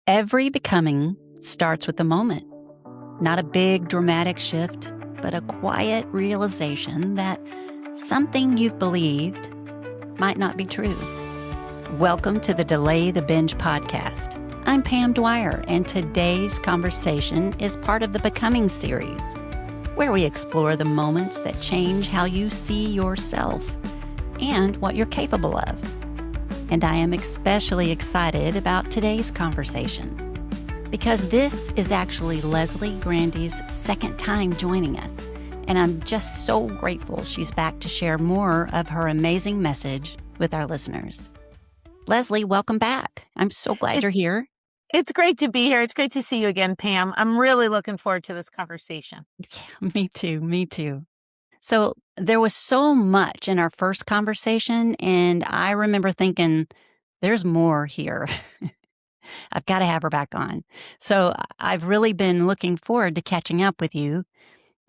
Every becoming starts with a moment, not a big dramatic shift, but a quiet realization that something you've believed might not be true. Welcome to the Delay the Binge podcast. I'm Pam Dwyer, and today's conversation is part of the Becoming series, where we explore the moments that change how you see yourself and what you're capable of. And I am especially excited about today's conversation because this is actually Leslie Grandy's second time joining us. And I'm just so grateful she's back to share more of her amazing message with our listeners. Leslie, welcome back. I'm so glad you're here. It's great to be here. It's great to see you again, Pam. I'm really looking forward to this conversation. Yeah, me too. So there was so much in our first conversation, and I remember thinking, there's more here. I've got to have her back on. So I've really been looking forward to catching up with you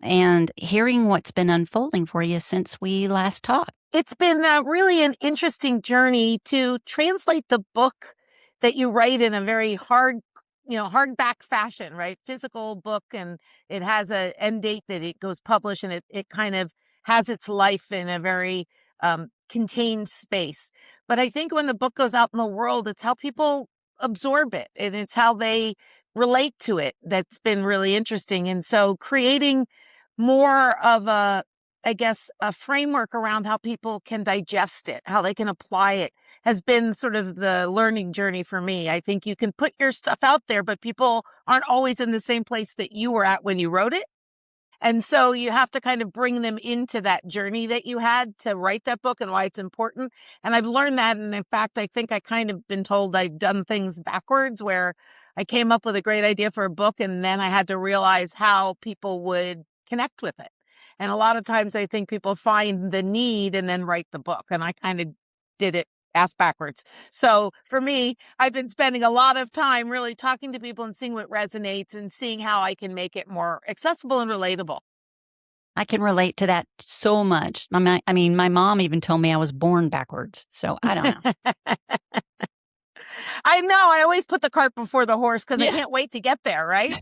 and hearing what's been unfolding for you since we last talked. It's been really an interesting journey to translate the book that you write in a very hardback fashion, right? Physical book, and it has an end date that it goes published, and it kind of has its life in a very contained space. But I think when the book goes out in the world, it's how people absorb it, and it's how they relate to it that's been really interesting. And so creating more of a framework around how people can digest it, how they can apply it, has been sort of the learning journey for me. I think you can put your stuff out there, but people aren't always in the same place that you were at when you wrote it. And so you have to kind of bring them into that journey that you had to write that book and why it's important. And I've learned that. And in fact, I think I kind of been told I've done things backwards, where I came up with a great idea for a book and then I had to realize how people would connect with it. And a lot of times I think people find the need and then write the book. And I kind of did it ass backwards. So for me, I've been spending a lot of time really talking to people and seeing what resonates and seeing how I can make it more accessible and relatable. I can relate to that so much. My mom even told me I was born backwards. So I don't know. I know. I always put the cart before the horse because I can't wait to get there, right?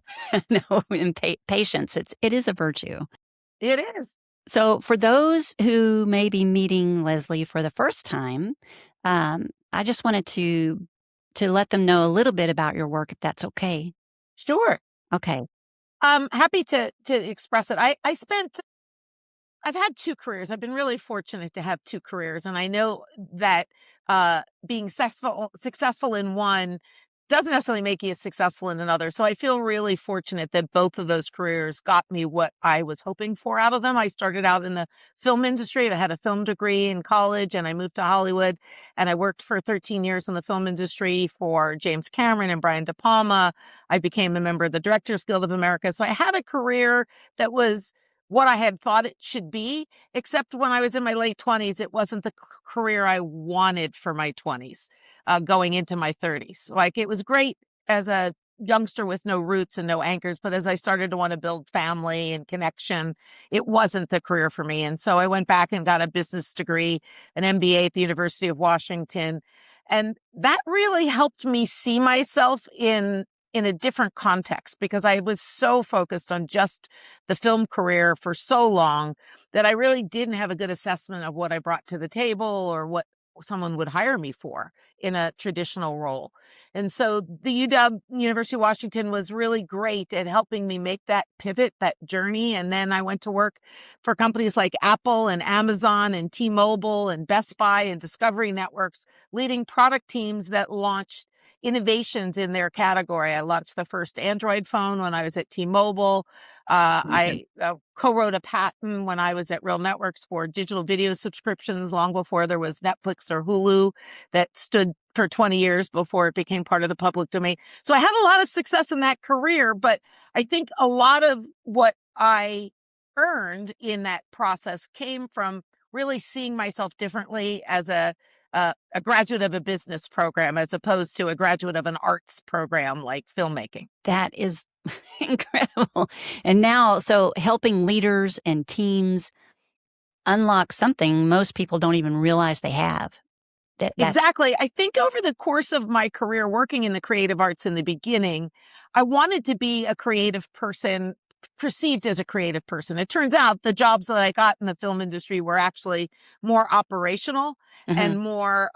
No, in patience, it is a virtue. It is. So for those who may be meeting Leslie for the first time, I just wanted to let them know a little bit about your work, if that's okay. Sure. Okay. I'm happy to express it. I've had two careers. I've been really fortunate to have two careers. And I know that being successful in one doesn't necessarily make you successful in another. So I feel really fortunate that both of those careers got me what I was hoping for out of them. I started out in the film industry. I had a film degree in college and I moved to Hollywood, and I worked for 13 years in the film industry for James Cameron and Brian De Palma. I became a member of the Directors Guild of America. So I had a career that was what I had thought it should be, except when I was in my late 20s, it wasn't the career I wanted for my 20s, going into my 30s. Like, it was great as a youngster with no roots and no anchors, but as I started to want to build family and connection, it wasn't the career for me. And so I went back and got a business degree, an MBA at the University of Washington. And that really helped me see myself in a different context, because I was so focused on just the film career for so long that I really didn't have a good assessment of what I brought to the table or what someone would hire me for in a traditional role. And so the UW, University of Washington, was really great at helping me make that pivot, that journey. And then I went to work for companies like Apple and Amazon and T-Mobile and Best Buy and Discovery Networks, leading product teams that launched innovations in their category. I launched the first Android phone when I was at T-Mobile. I co-wrote a patent when I was at Real Networks for digital video subscriptions long before there was Netflix or Hulu, that stood for 20 years before it became part of the public domain. So I had a lot of success in that career, but I think a lot of what I earned in that process came from really seeing myself differently as a graduate of a business program as opposed to a graduate of an arts program like filmmaking. That is incredible. And now, so helping leaders and teams unlock something most people don't even realize they have. That's Exactly. I think over the course of my career working in the creative arts in the beginning, I wanted to be a creative person, perceived as a creative person. It turns out the jobs that I got in the film industry were actually more operational mhm, and more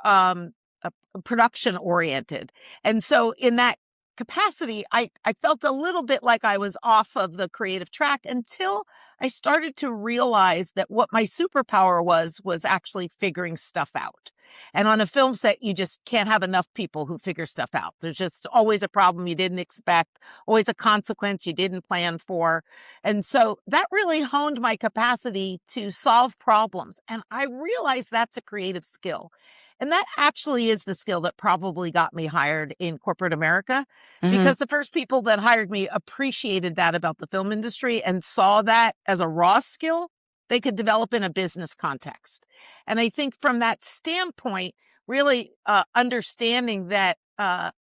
production oriented. And so in that capacity, I felt a little bit like I was off of the creative track until I started to realize that what my superpower was actually figuring stuff out. And on a film set, you just can't have enough people who figure stuff out. There's just always a problem you didn't expect, always a consequence you didn't plan for. And so that really honed my capacity to solve problems. And I realized that's a creative skill. And that actually is the skill that probably got me hired in corporate America, mhm, because the first people that hired me appreciated that about the film industry and saw that as a raw skill they could develop in a business context. And I think from that standpoint, really understanding that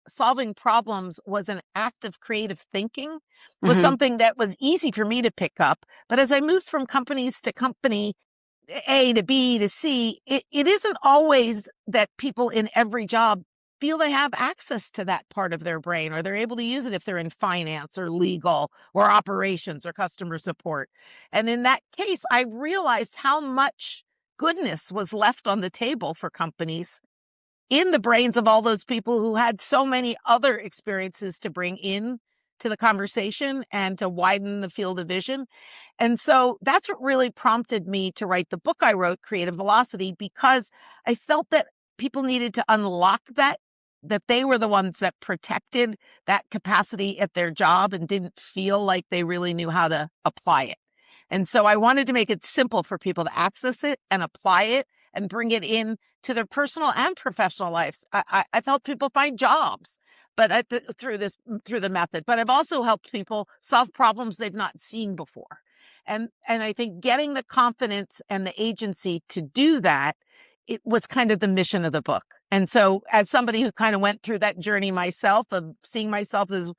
solving problems was an act of creative thinking was mhm, something that was easy for me to pick up. But as I moved from companies to company, A to B to C, it isn't always that people in every job feel they have access to that part of their brain or they're able to use it if they're in finance or legal or operations or customer support. And in that case, I realized how much goodness was left on the table for companies in the brains of all those people who had so many other experiences to bring in to the conversation and to widen the field of vision. And so that's what really prompted me to write the book I wrote, Creative Velocity, because I felt that people needed to unlock that they were the ones that protected that capacity at their job and didn't feel like they really knew how to apply it. And so I wanted to make it simple for people to access it and apply it and bring it in to their personal and professional lives. I've helped people find jobs, but through the method. But I've also helped people solve problems they've not seen before, and I think getting the confidence and the agency to do that, it was kind of the mission of the book. And so, as somebody who kind of went through that journey myself of seeing myself as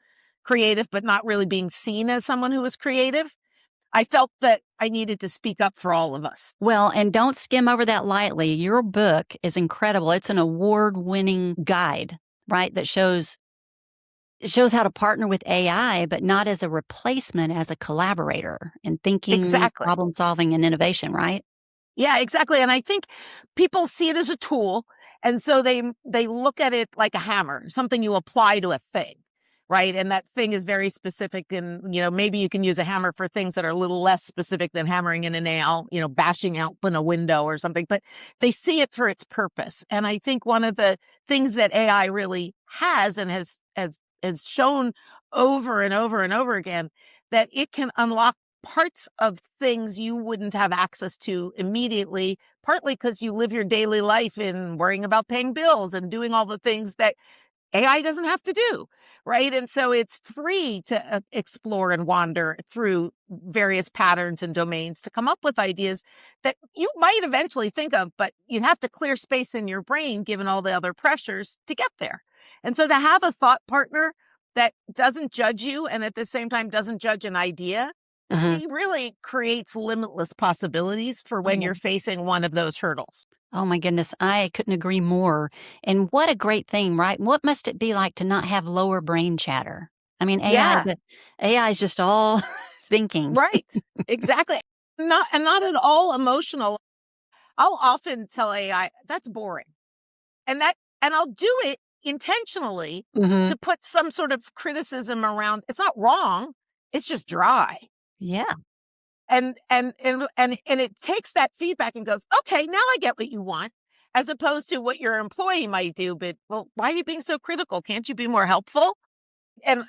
creative, but not really being seen as someone who was creative, I felt that I needed to speak up for all of us. Well, and don't skim over that lightly. Your book is incredible. It's an award-winning guide, right? That shows it shows how to partner with AI, but not as a replacement, as a collaborator in thinking, Exactly. problem solving, and innovation, right? Yeah, exactly. And I think people see it as a tool, and so they look at it like a hammer, something you apply to a thing, right? And that thing is very specific, and maybe you can use a hammer for things that are a little less specific than hammering in a nail, bashing out in a window or something. But they see it for its purpose. And I think one of the things that AI really has and has shown over and over and over again, that it can unlock parts of things you wouldn't have access to immediately, partly because you live your daily life in worrying about paying bills and doing all the things that AI doesn't have to do, right? And so it's free to explore and wander through various patterns and domains to come up with ideas that you might eventually think of, but you'd have to clear space in your brain given all the other pressures to get there. And so to have a thought partner that doesn't judge you and at the same time doesn't judge an idea, Mhm. it really creates limitless possibilities for when Oh. you're facing one of those hurdles. Oh my goodness, I couldn't agree more. And what a great thing, right? What must it be like to not have lower brain chatter? I mean, Yeah, AI is just all thinking. right. Exactly. Not at all emotional. I'll often tell AI, "That's boring." And I'll do it intentionally Mhm. to put some sort of criticism around. It's not wrong, it's just dry. Yeah. And it takes that feedback and goes, "Okay, now I get what you want," as opposed to what your employee might do, but, "Well, why are you being so critical? Can't you be more helpful?" And,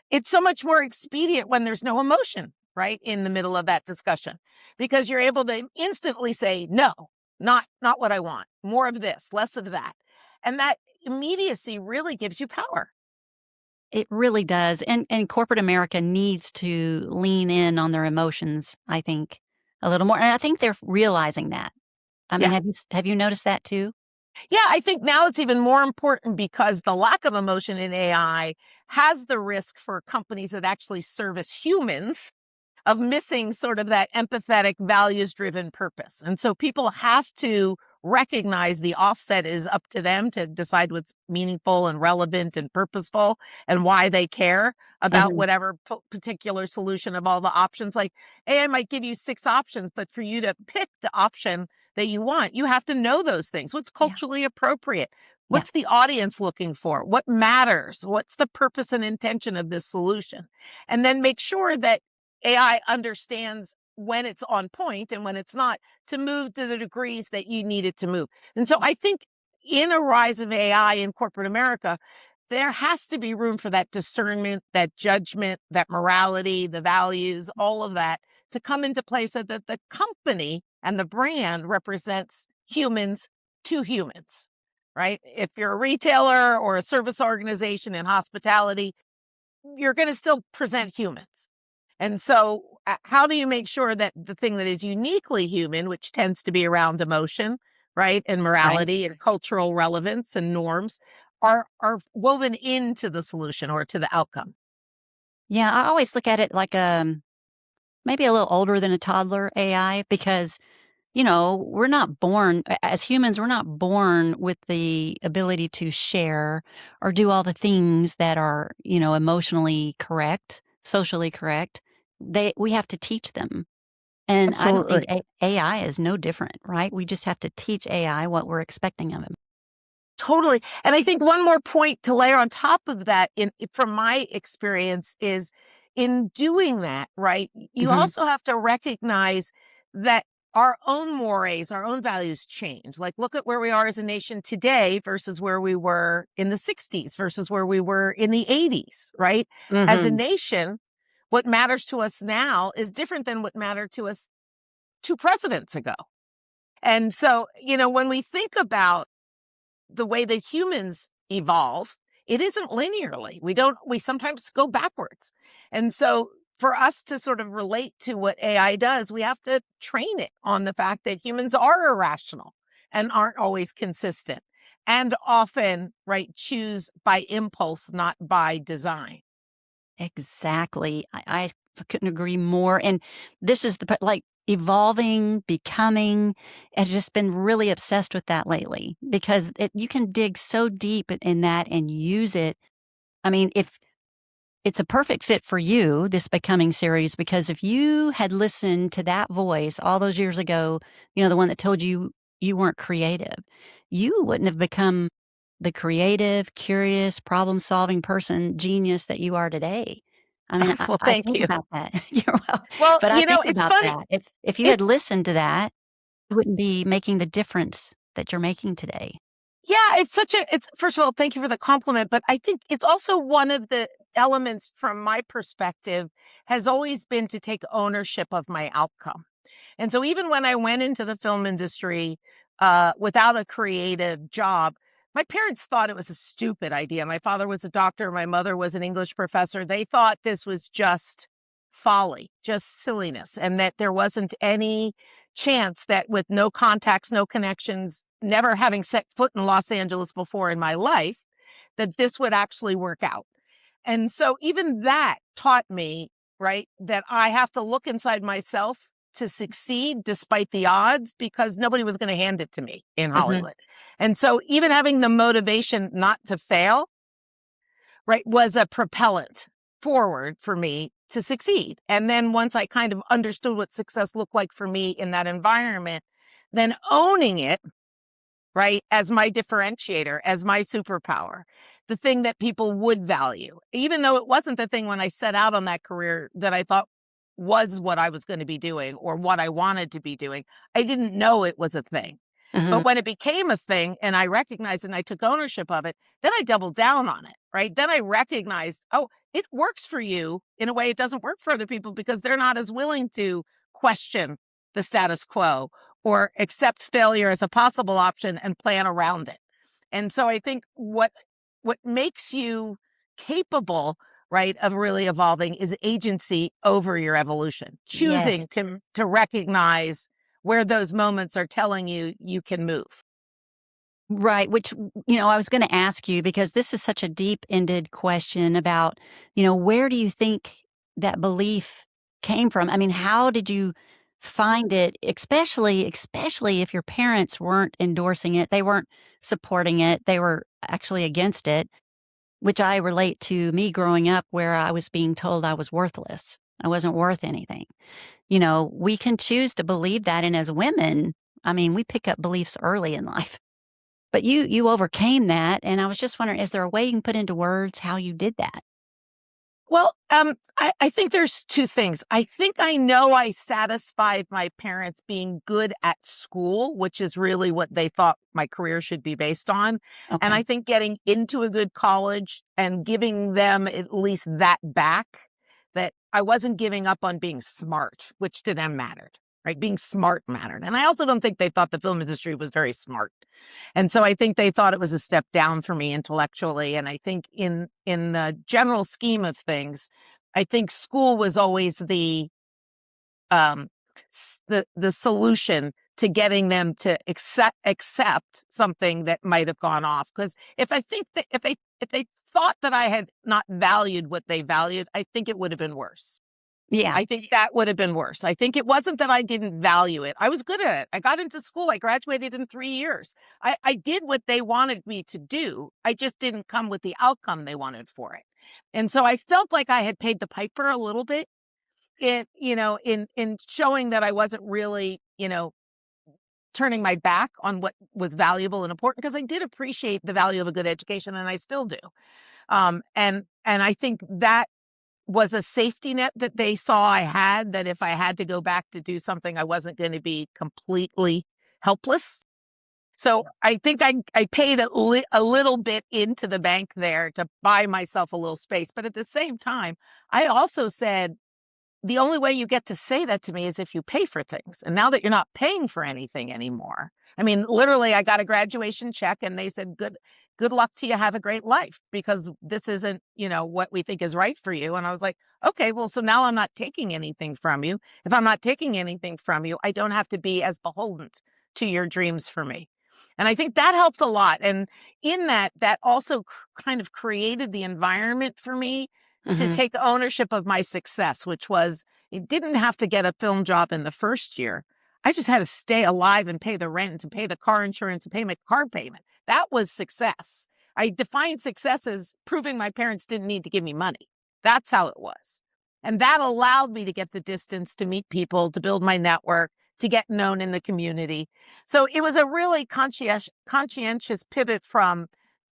it's so much more expedient when there's no emotion, right, in the middle of that discussion, because you're able to instantly say, "No, not what I want. More of this, less of that." And that immediacy really gives you power. It really does. And corporate America needs to lean in on their emotions, I think, a little more. And I think they're realizing that. I mean, Yeah. have you noticed that too? Yeah, I think now it's even more important because the lack of emotion in AI has the risk for companies that actually service humans of missing sort of that empathetic, values driven purpose. And so people have to recognize the offset is up to them to decide what's meaningful and relevant and purposeful and why they care about Mhm. whatever particular solution of all the options. Like AI might give you 6 options, but for you to pick the option that you want, you have to know those things. What's Yeah. culturally appropriate? Yeah. What's the audience looking for? What matters? What's the purpose and intention of this solution? And then make sure that AI understands when it's on point and when it's not, to move to the degrees that you need it to move. And so I think in a rise of AI in corporate America, there has to be room for that discernment, that judgment, that morality, the values, all of that to come into place so that the company and the brand represents humans to humans, right? If you're a retailer or a service organization in hospitality, you're going to still present humans. And so, how do you make sure that the thing that is uniquely human, which tends to be around emotion, right, and Right. morality and cultural relevance and norms, are woven into the solution or to the outcome? Yeah, I always look at it like, maybe a little older than a toddler AI because, we're not born as humans, we're not born with the ability to share or do all the things that are, emotionally correct, socially correct. We have to teach them. And I don't think Absolutely. AI is no different, right? We just have to teach AI what we're expecting of him. Totally. And I think one more point to layer on top of that from my experience is in doing that, right? You Mhm. also have to recognize that our own mores, our own values change. Like look at where we are as a nation today versus where we were in the 60s versus where we were in the 80s, right? As a Mhm. nation, what matters to us now is different than what mattered to us 2 presidents ago. And so, when we think about the way that humans evolve, it isn't linearly. We sometimes go backwards. And so for us to sort of relate to what AI does, we have to train it on the fact that humans are irrational and aren't always consistent and often, right, choose by impulse, not by design. Exactly. I couldn't agree more. And this is like evolving, becoming. I've just been really obsessed with that lately because you can dig so deep in that and use it. I mean, if it's a perfect fit for you, this Becoming series, because if you had listened to that voice all those years ago, the one that told you you weren't creative, you wouldn't have become the creative, curious, problem-solving person, genius that you are today. I mean, I Well, I thank think you. about that. You're Well, but I think it's about funny. that. If you had It's listened to that, you wouldn't be making the difference that you're making today. Yeah, it's first of all, thank you for the compliment, but I think it's also one of the elements from my perspective has always been to take ownership of my outcome. And so even when I went into the film industry without a creative job, my parents thought it was a stupid idea. My father was a doctor, my mother was an English professor. They thought this was just folly, just silliness, and that there wasn't any chance that with no contacts, no connections, never having set foot in Los Angeles before in my life, that this would actually work out. And so even that taught me, right, that I have to look inside myself to succeed despite the odds because nobody was going to hand it to me in Mhm. Hollywood. And so even having the motivation not to fail, right, was a propellant forward for me to succeed. And then once I kind of understood what success looked like for me in that environment, then owning it, right, as my differentiator, as my superpower, the thing that people would value, even though it wasn't the thing when I set out on that career that I thought was what I was going to be doing or what I wanted to be doing. I didn't know it was a thing. But Mhm. when it became a thing and I recognized and I took ownership of it, then I doubled down on it, right? Then I recognized, oh, it works for you in a way it doesn't work for other people because they're not as willing to question the status quo or accept failure as a possible option and plan around it. And so I think what makes you capable, right, of really evolving is agency over your evolution, Yes. choosing to recognize where those moments are telling you you can move. Right, which, I was gonna ask you because this is such a deep-ended question about, where do you think that belief came from? I mean, how did you find it, especially if your parents weren't endorsing it, they weren't supporting it, they were actually against it, which I relate to me growing up where I was being told I was worthless. I wasn't worth anything. We can choose to believe that, and as women, I mean, we pick up beliefs early in life. But you overcame that, and I was just wondering, is there a way you can put into words how you did that? Well, I think there's two things. I think I know I satisfied my parents being good at school, which is really what they thought my career should be based on. And Okay. I think getting into a good college and giving them at least that back, that I wasn't giving up on being smart, which to them mattered, right? Being smart mattered. And I also don't think they thought the film industry was very smart. And so I think they thought it was a step down for me intellectually. And I think in the general scheme of things, I think school was always um the solution to getting them to accept something that might have gone off. Because if they thought that I had not valued what they valued, I think it would have been worse. Yeah. I think that would have been worse. I think it wasn't that I didn't value it. I was good at it. I got into school. I graduated in 3 years. I did what they wanted me to do. I just didn't come with the outcome they wanted for it. And so I felt like I had paid the piper a little bit in showing that I wasn't really, turning my back on what was valuable and important, because I did appreciate the value of a good education, and I still do. And I think that was a safety net that they saw I had, that if I had to go back to do something, I wasn't going to be completely helpless. So I think I paid a little bit into the bank there to buy myself a little space. But at the same time, I also said, the only way you get to say that to me is if you pay for things. And now that you're not paying for anything anymore, I mean, literally, I got a graduation check and they said, good luck to you. Have a great life, because this isn't, what we think is right for you. And I was like, okay, well, so now I'm not taking anything from you. If I'm not taking anything from you, I don't have to be as beholden to your dreams for me. And I think that helped a lot. And in that also kind of created the environment for me to Mhm. take ownership of my success, which was, it didn't have to get a film job in the first year. I just had to stay alive and pay the rent and pay the car insurance and pay my car payment. That was success. I defined success as proving my parents didn't need to give me money. That's how it was. And that allowed me to get the distance, to meet people, to build my network, to get known in the community. So it was a really conscientious pivot from,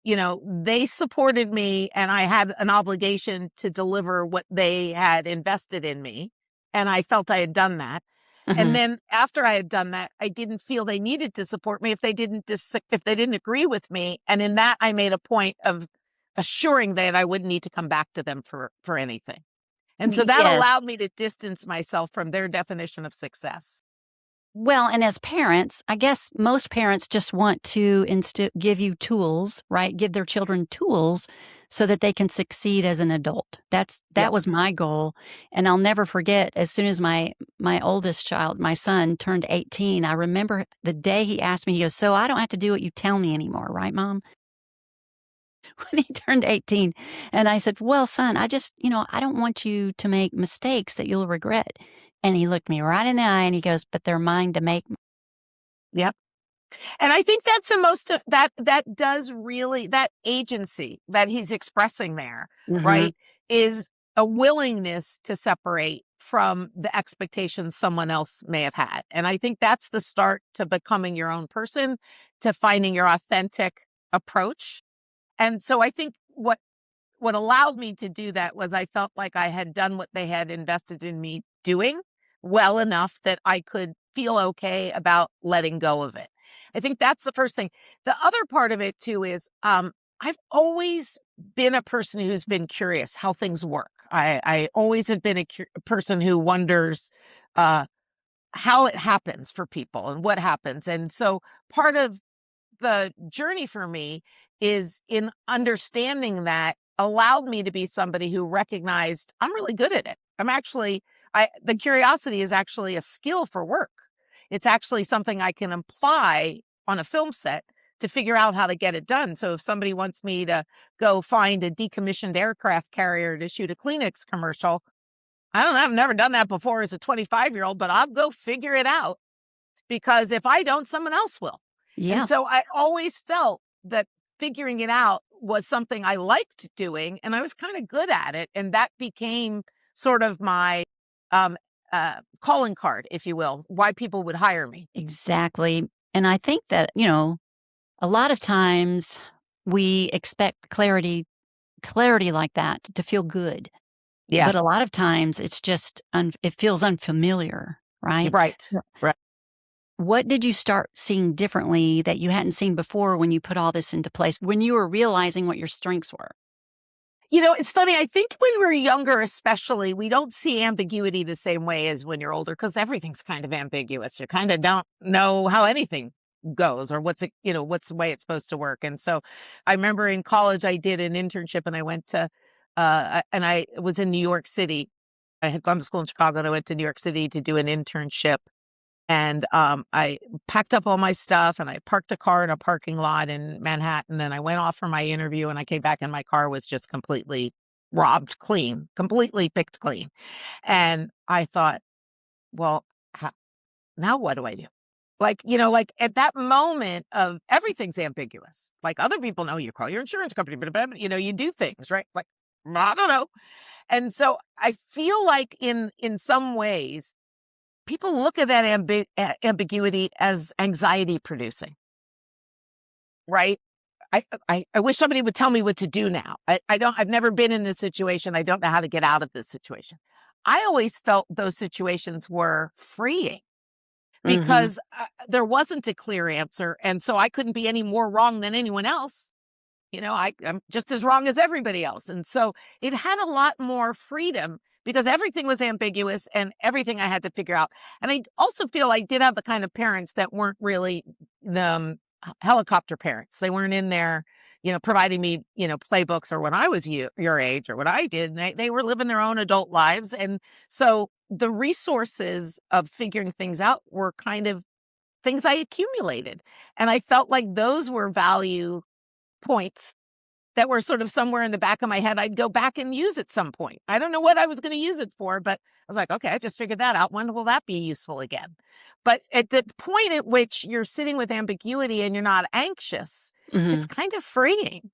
they supported me and I had an obligation to deliver what they had invested in me. And I felt I had done that. And Mhm. then after I had done that, I didn't feel they needed to support me if they didn't agree with me. And in that, I made a point of assuring that I wouldn't need to come back to them for anything. And so that Yes. allowed me to distance myself from their definition of success. Well, and as parents, I guess most parents just want to give you tools, right? Give their children tools so that they can succeed as an adult. That Yep. was my goal, and I'll never forget. As soon as my oldest child, my son, turned 18, I remember the day he asked me. He goes, "So I don't have to do what you tell me anymore, right, Mom?" When he turned 18, and I said, "Well, son, I don't want you to make mistakes that you'll regret." And he looked me right in the eye and he goes, "But they're mine to make." Yep. And I think that's the most that does really, that agency that he's expressing there, Mhm. right, is a willingness to separate from the expectations someone else may have had. And I think that's the start to becoming your own person, to finding your authentic approach. And so I think what allowed me to do that was I felt like I had done what they had invested in me doing well enough that I could feel okay about letting go of it. I think that's the first thing. The other part of it too is I've always been a person who's been curious how things work. I always have been a person who wonders uh, how it happens for people and what happens. And so part of the journey for me is in understanding that allowed me to be somebody who recognized I'm really good at it. The curiosity is actually a skill for work. It's actually something I can apply on a film set to figure out how to get it done. So if somebody wants me to go find a decommissioned aircraft carrier to shoot a Kleenex commercial, I don't know, I've never done that before as a 25-year-old, but I'll go figure it out because if I don't, someone else will. And Yeah, so I always felt that figuring it out was something I liked doing and I was kind of good at it. And that became sort of my um, calling card, if you will, why people would hire me. exactly. And I think that, a lot of times we expect clarity like that to feel good. Yeah, But a lot of times it's just it feels unfamiliar, right? right. Yeah. Right. What did you start seeing differently that you hadn't seen before when you put all this into place, when you were realizing what your strengths were? It's funny. I think when we're younger, especially, we don't see ambiguity the same way as when you're older because everything's kind of ambiguous. You kind of don't know how anything goes or what's the way it's supposed to work. And so I remember in college, I did an internship and I went to, and I was in New York City. I had gone to school in Chicago and I went to New York City to do an internship. And, I packed up all my stuff and I parked a car in a parking lot in Manhattan, and I went off for my interview, and I came back and my car was just completely robbed clean, completely picked clean. And I thought, "Well, ho now what do I do?" Like, at that moment of everything's ambiguous. Like, other people know you call your insurance company, but, you do things, right? Like, I don't know. And so I feel like in some ways people look at that ambiguity as anxiety producing, right? I wish somebody would tell me what to do now. I've never been in this situation. I don't know how to get out of this situation. I always felt those situations were freeing Mhm. because there wasn't a clear answer. And so I couldn't be any more wrong than anyone else. I'm just as wrong as everybody else. And so it had a lot more freedom because everything was ambiguous and everything I had to figure out. And I also feel I did have the kind of parents that weren't really the helicopter parents. They weren't in there, providing me, playbooks or when I was your age or what I did. They were living their own adult lives. And so the resources of figuring things out were kind of things I accumulated. And I felt like those were value points that were sort of somewhere in the back of my head I'd go back and use at some point. I don't know what I was gonna use it for, but I was like, "Okay, I just figured that out. When will that be useful again?" But at the point at which you're sitting with ambiguity and you're not anxious, it's Mhm. kind of freeing.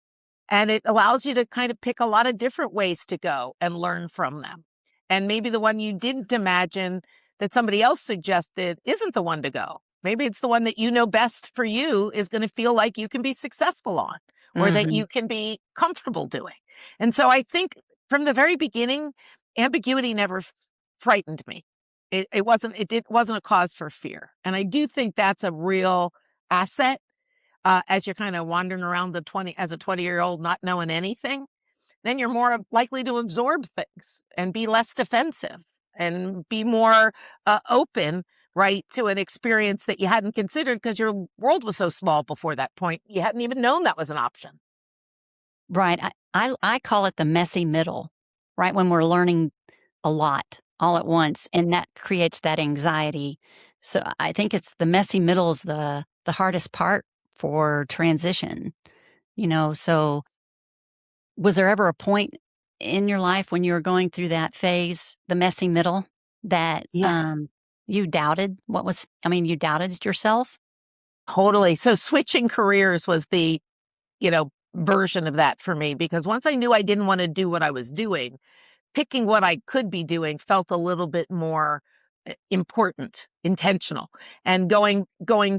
And it allows you to kind of pick a lot of different ways to go and learn from them. And maybe the one you didn't imagine that somebody else suggested isn't the one to go. Maybe it's the one that you know best for you is going to feel like you can be successful on or that Mhm. you can be comfortable doing. And so I think from the very beginning, ambiguity never frightened me. It wasn't a cause for fear. And I do think that's a real asset as you're kind of wandering around as a 20-year-old not knowing anything, then you're more likely to absorb things and be less defensive and be more open, right, to an experience that you hadn't considered because your world was so small before that point. You hadn't even known that was an option. Right. I call it the messy middle, right? When we're learning a lot all at once, and that creates that anxiety. So I think it's the messy middle is the hardest part for transition, so was there ever a point in your life when you were going through that phase, the messy middle, that, Yeah, you doubted you doubted yourself? totally. So switching careers was the, version of that for me because once I knew I didn't want to do what I was doing, picking what I could be doing felt a little bit more important, intentional. And going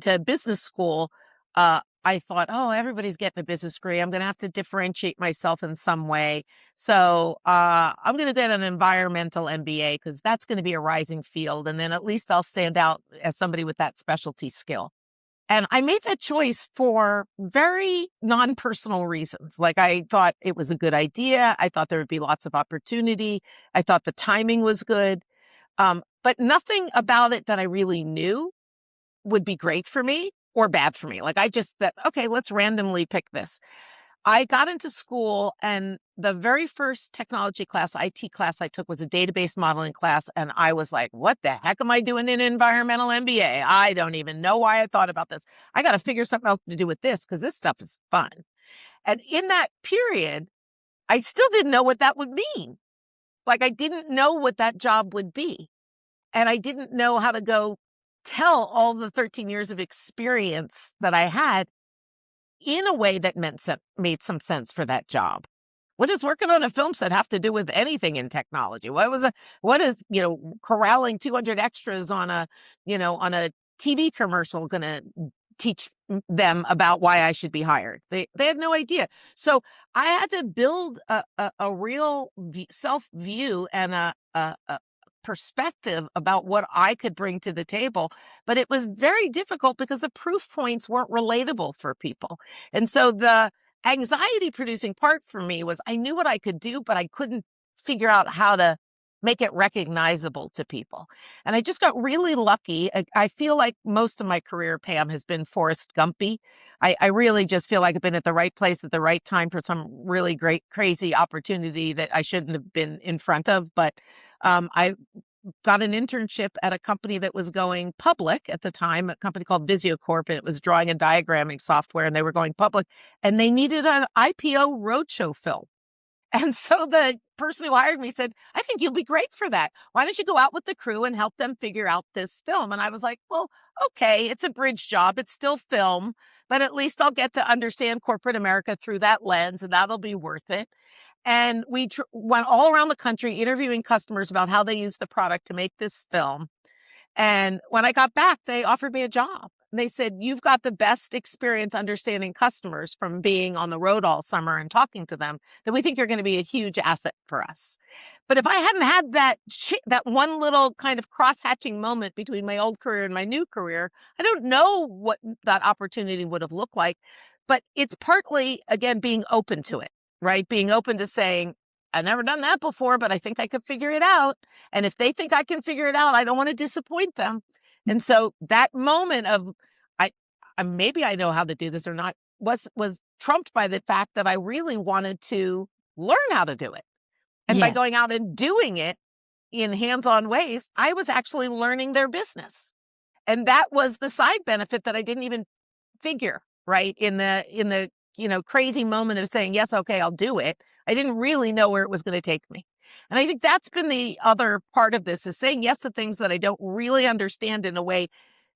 to business school, I thought, oh, everybody's getting a business degree. I'm going to have to differentiate myself in some way. So I'm going to get an environmental MBA because that's going to be a rising field, and then at least I'll stand out as somebody with that specialty skill. And I made that choice for very non-personal reasons. Like I thought it was a good idea. I thought there would be lots of opportunity. I thought the timing was good. But nothing about it that I really knew would be great for me or bad for me. Like I just thought, okay, let's randomly pick this. I got into school and the very first technology class, IT class I took was a database modeling class. And I was like, what the heck am I doing in environmental MBA? I don't even know why I thought about this. I got to figure something else to do with this because this stuff is fun. And in that period, I still didn't know what that would mean. Like, I didn't know what that job would be. And I didn't know how to go tell all the 13 years of experience that I had in a way that made some sense for that job. What does working on a film set have to do with anything in technology? What is, corralling 200 extras on a TV commercial gonna teach them about why I should be hired? They had no idea. So I had to build a real self view and a perspective about what I could bring to the table. But it was very difficult because the proof points weren't relatable for people. And so the anxiety producing part for me was I knew what I could do, but I couldn't figure out how to make it recognizable to people. And I just got really lucky. I feel like most of my career, Pam, has been Forrest Gumpy. I really just feel like I've been at the right place at the right time for some really great, crazy opportunity that I shouldn't have been in front of. But I got an internship at a company that was going public at the time, a company called VisioCorp, and it was drawing and diagramming software, and they were going public, and they needed an IPO roadshow film. And so the person who hired me said, I think you'll be great for that. Why don't you go out with the crew and help them figure out this film? And I was like, well, okay, it's a bridge job. It's still film, but at least I'll get to understand corporate America through that lens, and that'll be worth it. And we went all around the country interviewing customers about how they use the product to make this film. And when I got back, they offered me a job. They said, you've got the best experience understanding customers from being on the road all summer and talking to them, that we think you're going to be a huge asset for us. But if I hadn't had that one little kind of cross-hatching moment between my old career and my new career, I don't know what that opportunity would have looked like. But it's partly, again, being open to it, right? Being open to saying, I've never done that before, but I think I could figure it out. And if they think I can figure it out, I don't want to disappoint them. And so that moment of maybe I know how to do this or not was trumped by the fact that I really wanted to learn how to do it. And by Yeah. going out and doing it in hands-on ways, I was actually learning their business. And that was the side benefit that I didn't even figure, right? In the crazy moment of saying, yes, okay, I'll do it. I didn't really know where it was going to take me. And I think that's been the other part of this, is saying yes to things that I don't really understand in a way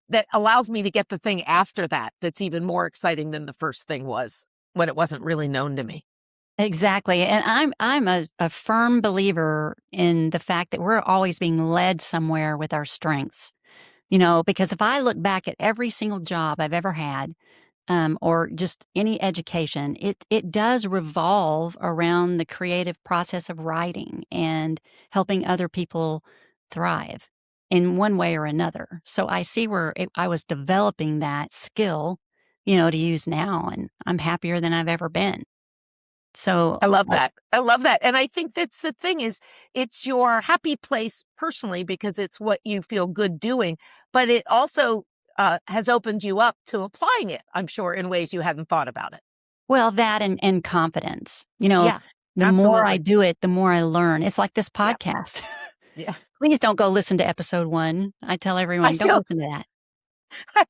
that allows me to get the thing after that that's even more exciting than the first thing was when it wasn't really known to me. Exactly. And I'm a firm believer in the fact that we're always being led somewhere with our strengths. Because if I look back at every single job I've ever had, or just any education, it does revolve around the creative process of writing and helping other people thrive in one way or another. So I see where I was developing that skill, to use now, and I'm happier than I've ever been. So, I love that. I love that. And I think that's the thing, is it's your happy place personally because it's what you feel good doing, but it also has opened you up to applying it, I'm sure, in ways you hadn't thought about it. well, that and confidence. Yeah, The more I absolutely. do it, the more I learn. It's like this Yeah. podcast. Yeah. Please don't go listen to episode 1. I tell I everyone, don't feel listen to that.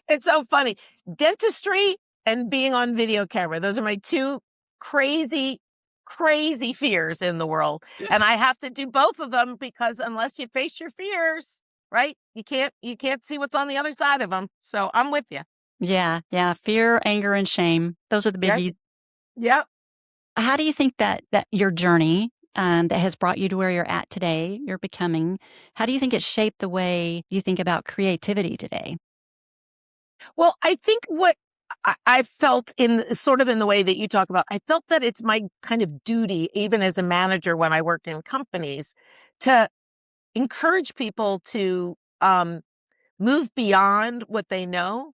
it's so funny. Dentistry and being on video camera. Those are my two crazy, crazy fears in the world. And I have to do both of them because unless you face your fears, right? You can't see what's on the other side of them. So I'm with you. Yeah, yeah, fear, anger, and shame. Those are the Yeah. biggies. Yep. How do you think that your journey, that has brought you to where you're at today, you're becoming, how do you think it shaped the way you think about creativity today? Well, I think what I felt sort of in the way that you talk about, I felt that it's my kind of duty, even as a manager when I worked in companies, to encourage people to move beyond what they know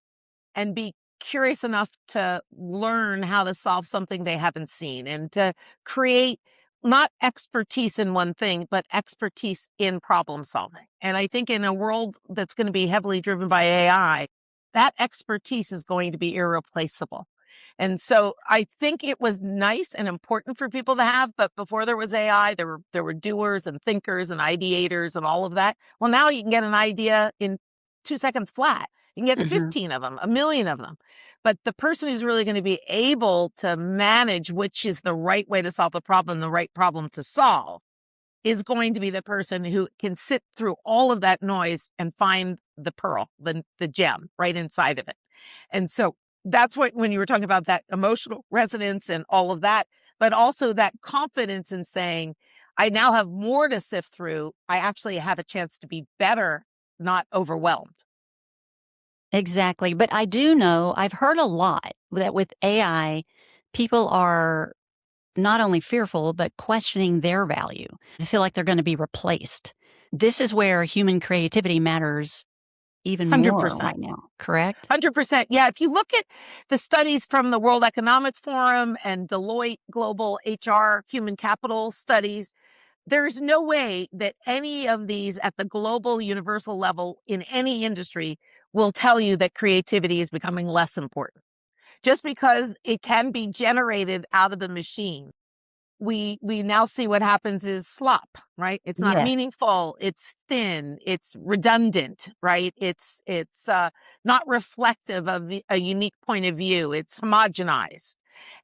and be curious enough to learn how to solve something they haven't seen, and to create not expertise in one thing, but expertise in problem solving. And I think in a world that's going to be heavily driven by AI, that expertise is going to be irreplaceable. And so I think it was nice and important for people to have, but before there was AI, there were doers and thinkers and ideators and all of that. Well, now you can get an idea in 2 seconds flat. You can get Mhm. 15 of them, a million of them. But the person who's really going to be able to manage which is the right way to solve the problem to solve, is going to be the person who can sit through all of that noise and find the pearl, the gem right inside of it. And so that's what, when you were talking about that emotional resonance and all of that, but also that confidence in saying, I now have more to sift through. I actually have a chance to be better, not overwhelmed. Exactly. But I do know I've heard a lot that with AI, people are not only fearful, but questioning their value. They feel like they're going to be replaced. This is where human creativity matters even more 100%. right now, correct? 100%. Yeah. If you look at the studies from the World Economic Forum and Deloitte Global HR Human Capital studies, there's no way that any of these at the global universal level in any industry will tell you that creativity is becoming less important. Just because it can be generated out of the machine, we now see what happens is slop, right? It's not Yes, meaningful, it's thin, it's redundant, right? It's not reflective of a unique point of view, it's homogenized.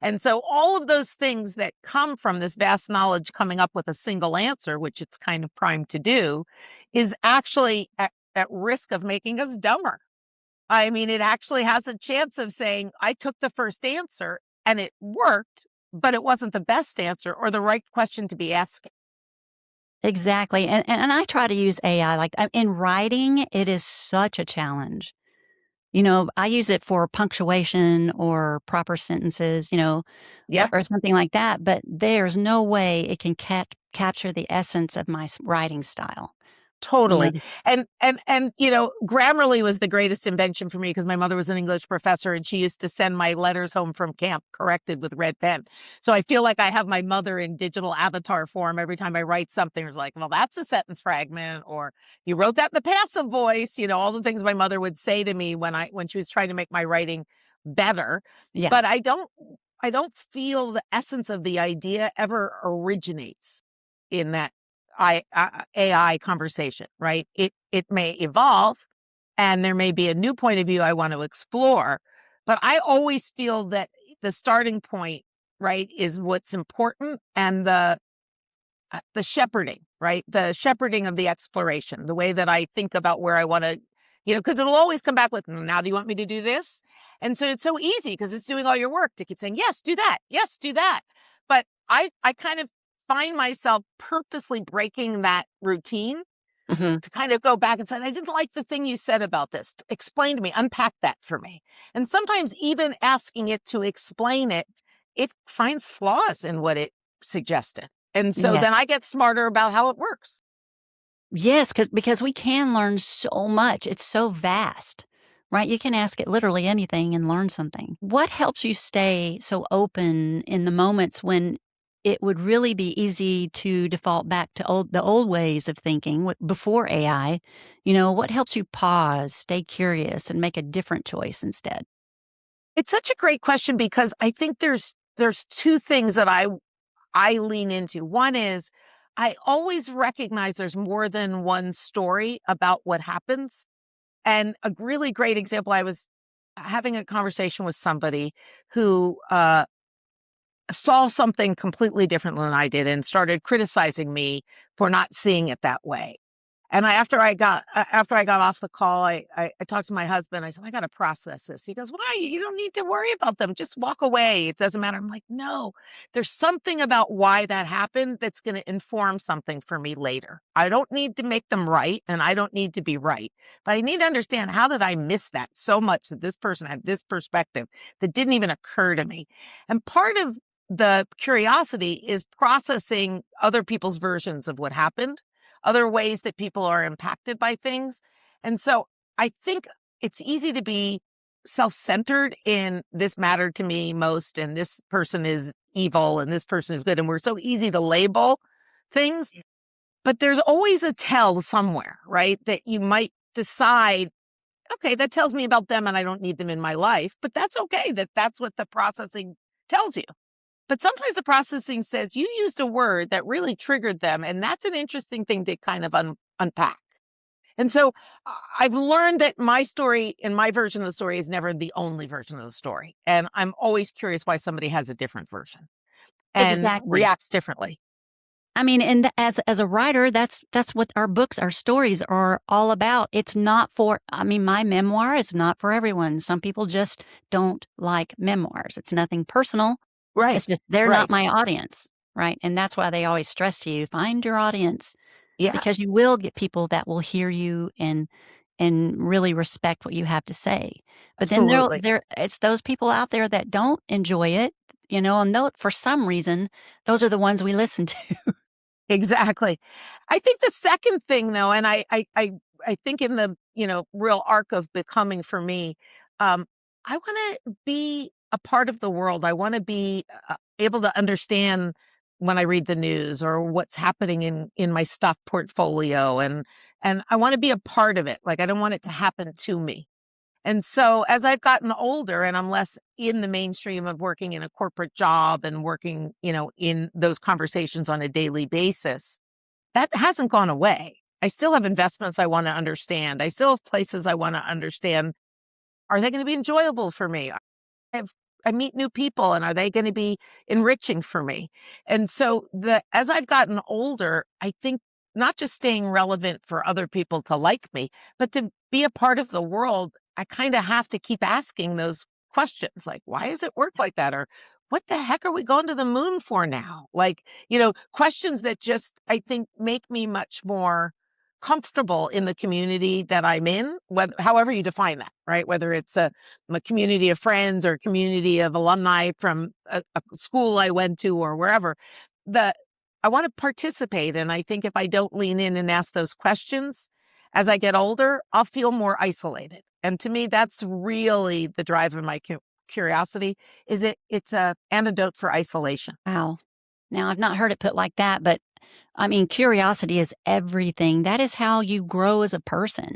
And so all of those things that come from this vast knowledge coming up with a single answer, which it's kind of primed to do, is actually at risk of making us dumber. I mean, it actually has a chance of saying, I took the first answer and it worked, but it wasn't the best answer or the right question to be asking. exactly. And I try to use AI like in writing, it is such a challenge. I use it for punctuation or proper sentences, Yeah. or something like that, but there's no way it can capture the essence of my writing style. You know, Totally. And Grammarly was the greatest invention for me because my mother was an English professor and she used to send my letters home from camp corrected with red pen. So I feel like I have my mother in digital avatar form every time I write something. It's like, well, that's a sentence fragment, or you wrote that in the passive voice, all the things my mother would say to me when she was trying to make my writing better. yeah, But I don't feel the essence of the idea ever originates in that AI conversation, right? It may evolve and there may be a new point of view I want to explore, but I always feel that the starting point, right, is what's important, and the shepherding, right? The shepherding of the exploration, the way that I think about where I want to, because it'll always come back with, now do you want me to do this? And so it's so easy because it's doing all your work to keep saying, yes, do that. Yes, do that. But I kind of find myself purposely breaking that routine mhm, to kind of go back and say, I didn't like the thing you said about this. Explain to me, unpack that for me. And sometimes even asking it to explain it, it finds flaws in what it suggested. And so yeah. then I get smarter about how it works. Yes, because we can learn so much. It's so vast, right? You can ask it literally anything and learn something. What helps you stay so open in the moments when it would really be easy to default back to the old ways of thinking before AI? What helps you pause, stay curious, and make a different choice instead? It's such a great question because I think there's two things that I lean into. One is I always recognize there's more than one story about what happens. And a really great example, I was having a conversation with somebody who saw something completely different than I did and started criticizing me for not seeing it that way. And after I got off the call, I talked to my husband. I said, I got to process this. He goes, why? You don't need to worry about them. Just walk away. It doesn't matter. I'm like, no, there's something about why that happened that's going to inform something for me later. I don't need to make them right and I don't need to be right, but I need to understand, how did I miss that so much that this person had this perspective that didn't even occur to me? And part of the curiosity is processing other people's versions of what happened, other ways that people are impacted by things. And so I think it's easy to be self-centered in, this mattered to me most, and this person is evil and this person is good. And we're so easy to label things, but there's always a tell somewhere, right? That you might decide, okay, that tells me about them and I don't need them in my life, but that's okay. That's what the processing tells you. But sometimes the processing says you used a word that really triggered them, and that's an interesting thing to kind of unpack. And so I've learned that my story and my version of the story is never the only version of the story. And I'm always curious why somebody has a different version and Exactly. reacts differently. I mean, and as a writer, that's what our books, our stories are all about. It's not for, I mean, my memoir is not for everyone. Some people just don't like memoirs. It's nothing personal. Right. It's just they're not Right. my audience, right? And that's why they always stress to you, find your audience, Yeah, because you will get people that will hear you and really respect what you have to say. But then absolutely. there it's those people out there that don't enjoy it, and though for some reason, those are the ones we listen to. Exactly. I think the second thing though, and I think in the, real arc of becoming for me, I wanna be a part of the world. I wanna be, able to understand when I read the news or what's happening in my stock portfolio, and I wanna be a part of it. Like, I don't want it to happen to me. And so as I've gotten older and I'm less in the mainstream of working in a corporate job and working, in those conversations on a daily basis, that hasn't gone away. I still have investments I want to understand. I still have places I want to understand. Are they going to be enjoyable for me? have I meet new people and are they going to be enriching for me? And so the as I've gotten older, I think not just staying relevant for other people to like me, but to be a part of the world, I kind of have to keep asking those questions like, why does it work like that? Or what the heck are we going to the moon for now? Like, questions that just I think make me much more comfortable in the community that I'm in, whether, however you define that, right? Whether it's a community of friends or a community of alumni from a school I went to or wherever. The I want to participate, and I think if I don't lean in and ask those questions as I get older, I'll feel more isolated. And to me, that's really the drive of my curiosity. It's a antidote for isolation. Wow. Now, I've not heard it put like that, but I mean, curiosity is everything. That is how you grow as a person,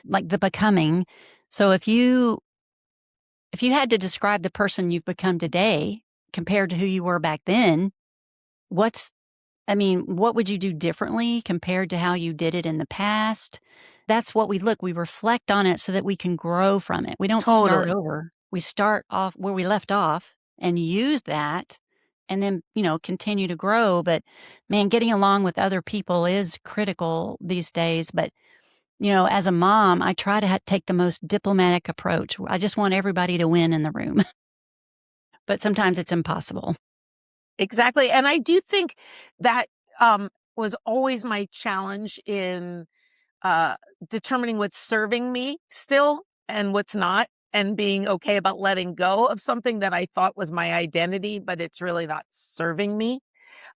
like the becoming. So if you had to describe the person you've become today compared to who you were back then, what's I mean, what would you do differently compared to how you did it in the past? That's what we reflect on it so that we can grow from it. We don't start Totally. over. We start off where we left off and use that and then, continue to grow. But man, getting along with other people is critical these days. But, as a mom, I try to take the most diplomatic approach. I just want everybody to win in the room, but sometimes it's impossible. Exactly. And I do think that was always my challenge in uh, determining what's serving me still and what's not, and being okay about letting go of something that I thought was my identity, but it's really not serving me.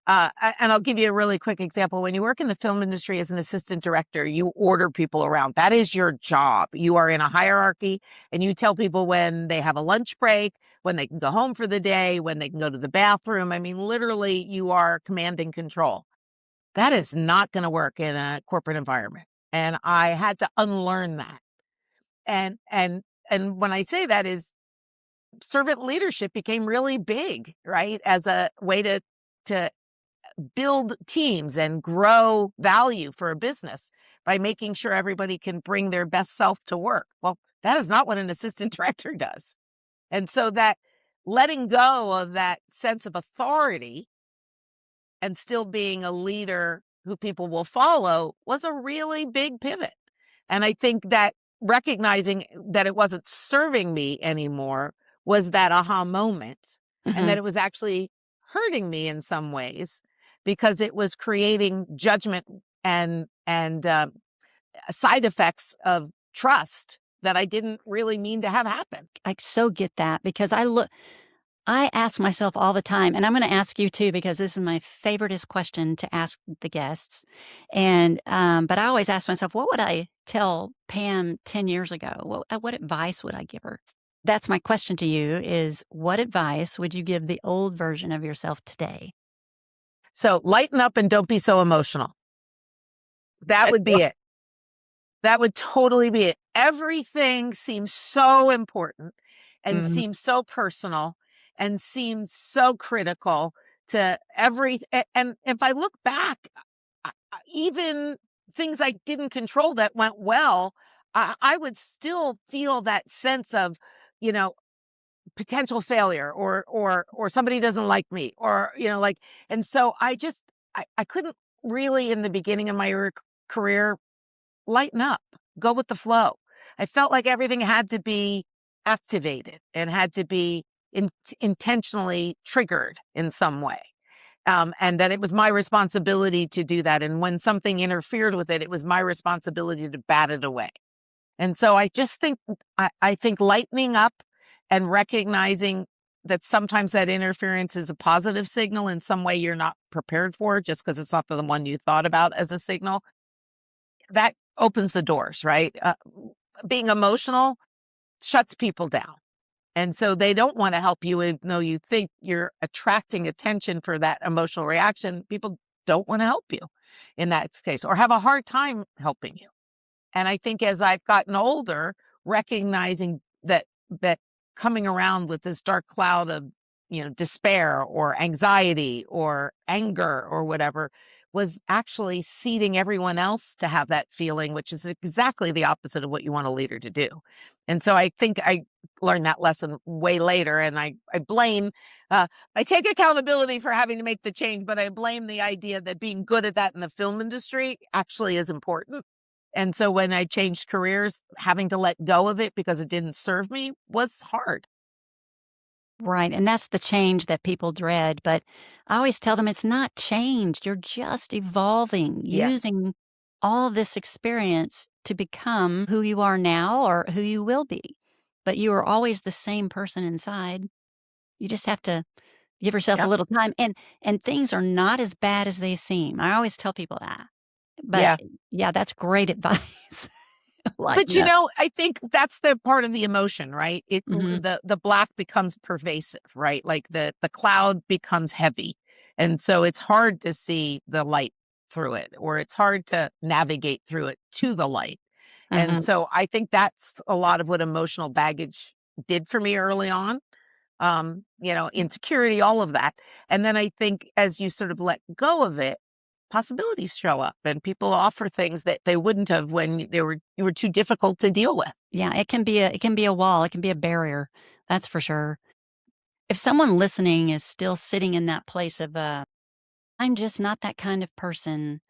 And I'll give you a really quick example. When you work in the film industry as an assistant director, you order people around. That is your job. You are in a hierarchy and you tell people when they have a lunch break, when they can go home for the day, when they can go to the bathroom. I mean, literally, you are commanding control. That is not going to work in a corporate environment. And I had to unlearn that. And when I say that is servant leadership became really big, right? As a way to build teams and grow value for a business by making sure everybody can bring their best self to work. Well, that is not what an assistant director does. And so that letting go of that sense of authority and still being a leader who people will follow was a really big pivot. And I think that recognizing that it wasn't serving me anymore was that aha moment, and that Hmm. it was actually hurting me in some ways because it was creating judgment and side effects of trust that I didn't really mean to have happen. I so get that because I ask myself all the time, and I'm going to ask you too, because this is my favoriteest question to ask the guests. But I always ask myself, what would I tell Pam 10 years ago? What advice would I give her? That's my question to you is what advice would you give the old version of yourself today? So lighten up and don't be so emotional. That would be it. That would totally be it. Everything seems so important and Mhm. seems so personal and seems so critical to and if I look back, even things I didn't control that went well, I would still feel that sense of, you know, potential failure or somebody doesn't like me or, like, and so I just I couldn't really, in the beginning of my career, lighten up, go with the flow. I felt like everything had to be activated and had to be intentionally triggered in some way. And that it was my responsibility to do that. And when something interfered with it, it was my responsibility to bat it away. And so I just think, I think lightening up and recognizing that sometimes that interference is a positive signal in some way you're not prepared for just because it's not the one you thought about as a signal, that opens the doors, right? Being emotional shuts people down. And so they don't want to help you, even though you think you're attracting attention for that emotional reaction. People don't want to help you in that case, or have a hard time helping you. And I think as I've gotten older, recognizing that coming around with this dark cloud of, despair or anxiety or anger or whatever was actually seeding everyone else to have that feeling, which is exactly the opposite of what you want a leader to do. And so I think I learned that lesson way later, and I blame, I take accountability for having to make the change, but I blame the idea that being good at that in the film industry actually is important. And so when I changed careers, having to let go of it because it didn't serve me was hard. Right, and that's the change that people dread, but I always tell them it's not change, you're just evolving, Yes. using all this experience to become who you are now or who you will be. But you are always the same person inside. You just have to give yourself a Yep. little time, and things are not as bad as they seem. I always tell people that. But Yeah. yeah, that's great advice. Like, But, yes. I think that's the part of the emotion, right? Mhm, The black becomes pervasive, right? Like the cloud becomes heavy. And so it's hard to see the light through it, or it's hard to navigate through it to the light. And mhm. so I think that's a lot of what emotional baggage did for me early on. Insecurity, all of that. And then I think as you sort of let go of it, possibilities show up and people offer things that they wouldn't have when you were too difficult to deal with. Yeah, it can be a wall, it can be a barrier, that's for sure. If someone listening is still sitting in that place of, "I'm just not that kind of person,"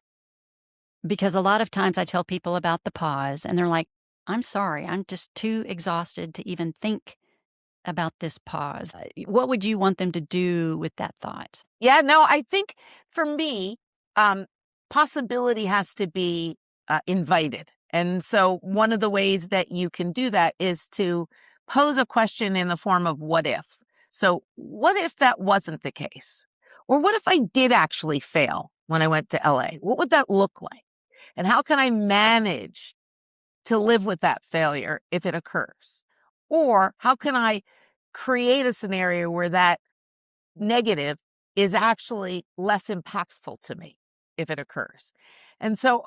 because a lot of times I tell people about the pause, and they're like, "I'm sorry, I'm just too exhausted to even think about this pause." What would you want them to do with that thought? Yeah, no, I think for me, um, possibility has to be invited. And so one of the ways that you can do that is to pose a question in the form of what if. So, what if that wasn't the case? Or what if I did actually fail when I went to LA? What would that look like? And how can I manage to live with that failure if it occurs? Or how can I create a scenario where that negative is actually less impactful to me if it occurs? And so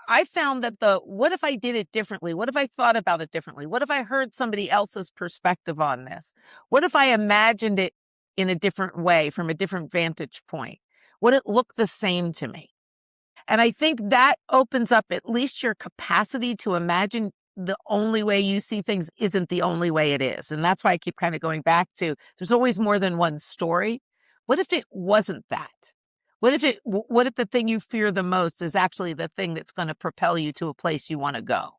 I found that the what if I did it differently? What if I thought about it differently? What if I heard somebody else's perspective on this? What if I imagined it in a different way from a different vantage point? Would it look the same to me? And I think that opens up at least your capacity to imagine the only way you see things isn't the only way it is. And that's why I keep kind of going back to there's always more than one story. What if it wasn't that? What if the thing you fear the most is actually the thing that's going to propel you to a place you want to go?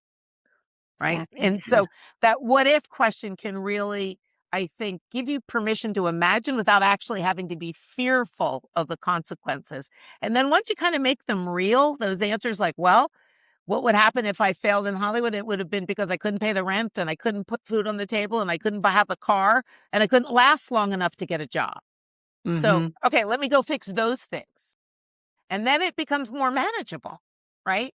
Right? Exactly, And yeah. so that what if question can really, I think, give you permission to imagine without actually having to be fearful of the consequences. And then once you kind of make them real, those answers like, well, what would happen if I failed in Hollywood? It would have been because I couldn't pay the rent and I couldn't put food on the table and I couldn't have a car and I couldn't last long enough to get a job. So, Mhm. okay, let me go fix those things. And then it becomes more manageable, right?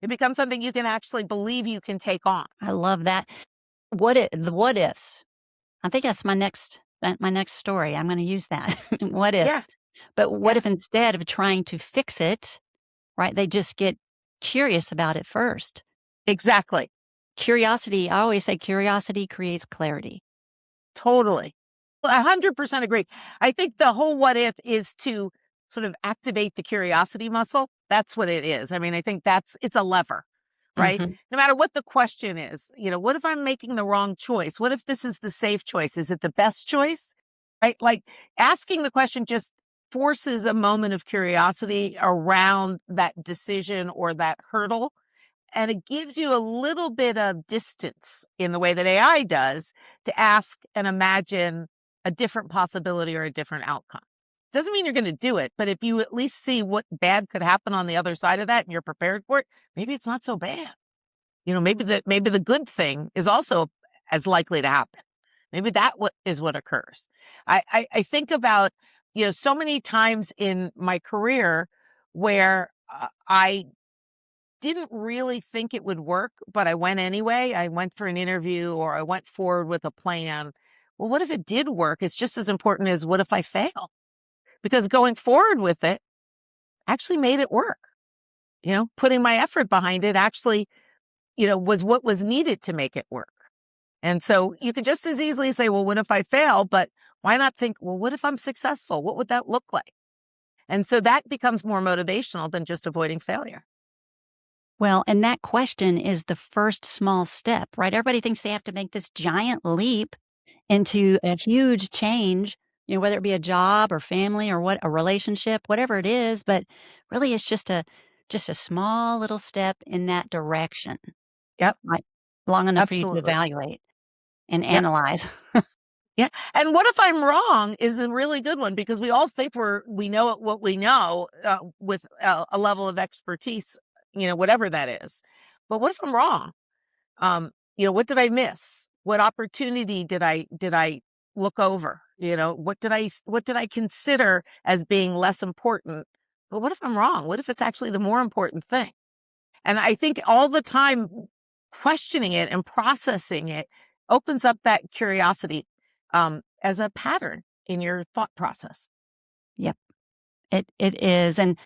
It becomes something you can actually believe you can take on. I love that. The what ifs. I think that's my next story. I'm gonna use that. What Yeah. ifs. But what Yeah. if instead of trying to fix it, right, they just get curious about it first? Exactly. Curiosity, I always say curiosity creates clarity. Totally. 100% agree. I think the whole what if is to sort of activate the curiosity muscle. That's what it is. I mean, I think it's a lever, right? Mhm. No matter what the question is, what if I'm making the wrong choice? What if this is the safe choice? Is it the best choice? Right? Like asking the question just forces a moment of curiosity around that decision or that hurdle. And it gives you a little bit of distance in the way that AI does to ask and imagine a different possibility or a different outcome. Doesn't mean you're going to do it, but if you at least see what bad could happen on the other side of that and you're prepared for it, maybe it's not so bad. Maybe the good thing is also as likely to happen. Maybe is what occurs. I think about, so many times in my career where I didn't really think it would work, but I went anyway. I went for an interview or I went forward with a plan. Well, what if it did work? It's just as important as what if I fail? Because going forward with it actually made it work. Putting my effort behind it actually, was what was needed to make it work. And so you could just as easily say, well, what if I fail? But why not think, well, what if I'm successful? What would that look like? And so that becomes more motivational than just avoiding failure. Well, and that question is the first small step, right? Everybody thinks they have to make this giant leap into a huge change, whether it be a job or family or a relationship, whatever it is, but really it's just a small little step in that direction, Yep, right? Long enough for you to absolutely. evaluate and Yep. analyze. Yeah. And what if I'm wrong is a really good one because we all think we know what we know with a level of expertise, whatever that is. But what if I'm wrong? What did I miss? What opportunity did I look over? What did I consider as being less important? But what if I'm wrong? What if it's actually the more important thing? And I think all the time questioning it and processing it opens up that curiosity as a pattern in your thought process. Yep, it is. And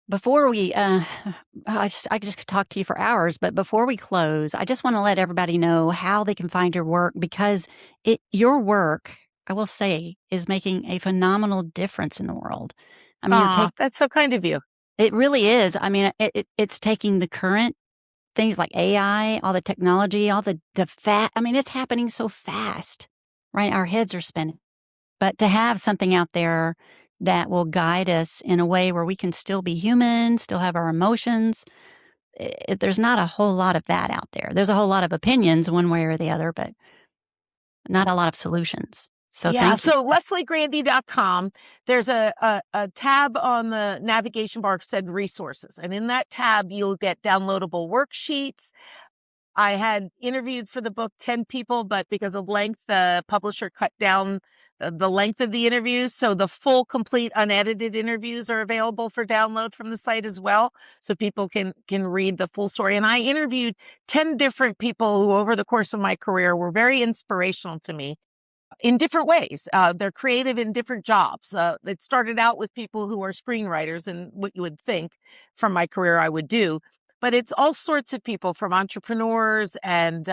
before we, I just could talk to you for hours, but before we close, I just want to let everybody know how they can find your work because your work, I will say, is making a phenomenal difference in the world. I mean, Aw, that's so kind of you. it really is. I mean, it's taking the current things like AI, all the technology, all the fat. I mean, it's happening so fast, right? Our heads are spinning. But to have something out there that will guide us in a way where we can still be human, still have our emotions, there's not a whole lot of that out there. There's a whole lot of opinions one way or the other, but not a lot of solutions. So Yeah, thank you. so lesliegrandy.com, there's a tab on the navigation bar said resources. And in that tab, you'll get downloadable worksheets. I had interviewed for the book 10 people, but because of length, the publisher cut down the length of the interviews. So the full, complete, unedited interviews are available for download from the site as well. So people can read the full story. And I interviewed 10 different people who over the course of my career were very inspirational to me in different ways. They're creative in different jobs. It started out with people who are screenwriters and what you would think from my career I would do, but it's all sorts of people from entrepreneurs and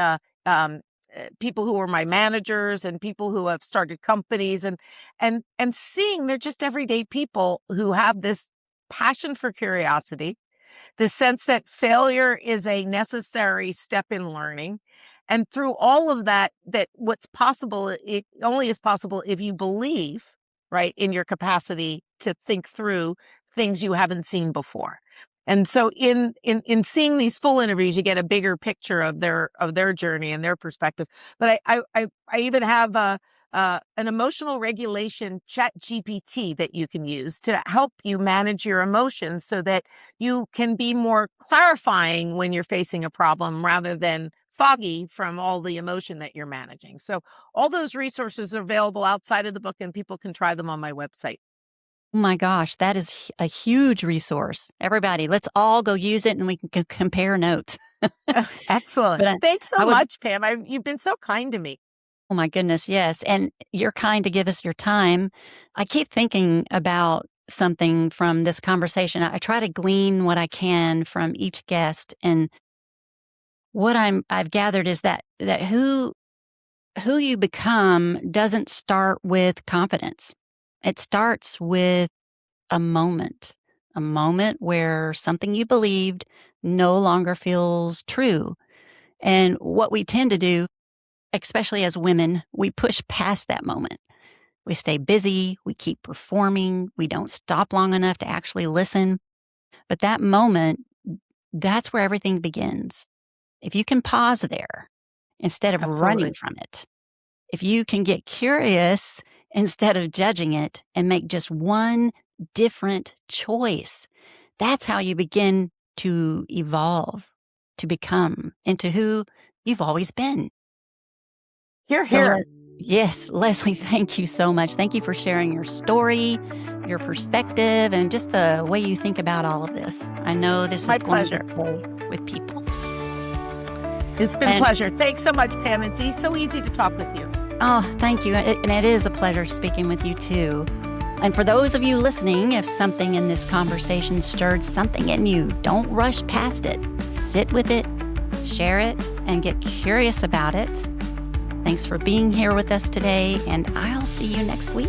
people who are my managers and people who have started companies and seeing they're just everyday people who have this passion for curiosity, the sense that failure is a necessary step in learning. And through all of that, that what's possible, it only is possible if you believe, right, in your capacity to think through things you haven't seen before. And so in seeing these full interviews, you get a bigger picture of their journey and their perspective. But I even have an emotional regulation chat GPT that you can use to help you manage your emotions so that you can be more clarifying when you're facing a problem rather than foggy from all the emotion that you're managing. So all those resources are available outside of the book and people can try them on my website. Oh my gosh, that is a huge resource. Everybody, let's all go use it and we can compare notes. Excellent. But Thanks so I would much, Pam. You've been so kind to me. Oh my goodness, yes, and you're kind to give us your time. I keep thinking about something from this conversation. I try to glean what I can from each guest, and what I've gathered is that who you become doesn't start with confidence. It starts with a moment where something you believed no longer feels true. And what we tend to do, especially as women, we push past that moment. We stay busy, we keep performing, we don't stop long enough to actually listen. But that moment, that's where everything begins. If you can pause there instead of running Absolutely. from it, if you can get curious instead of judging it and make just one different choice, that's how you begin to evolve, to become into who you've always been. Here, So, here. yes, Leslie, thank you so much. Thank you for sharing your story, your perspective, and just the way you think about all of this. I know this is My going to pleasure. stay with people. It's been a And pleasure. Thanks so much, Pam. It's so easy to talk with you. oh, thank you. And it is a pleasure speaking with you too. And for those of you listening, if something in this conversation stirred something in you, don't rush past it. Sit with it, share it, and get curious about it. Thanks for being here with us today, and I'll see you next week.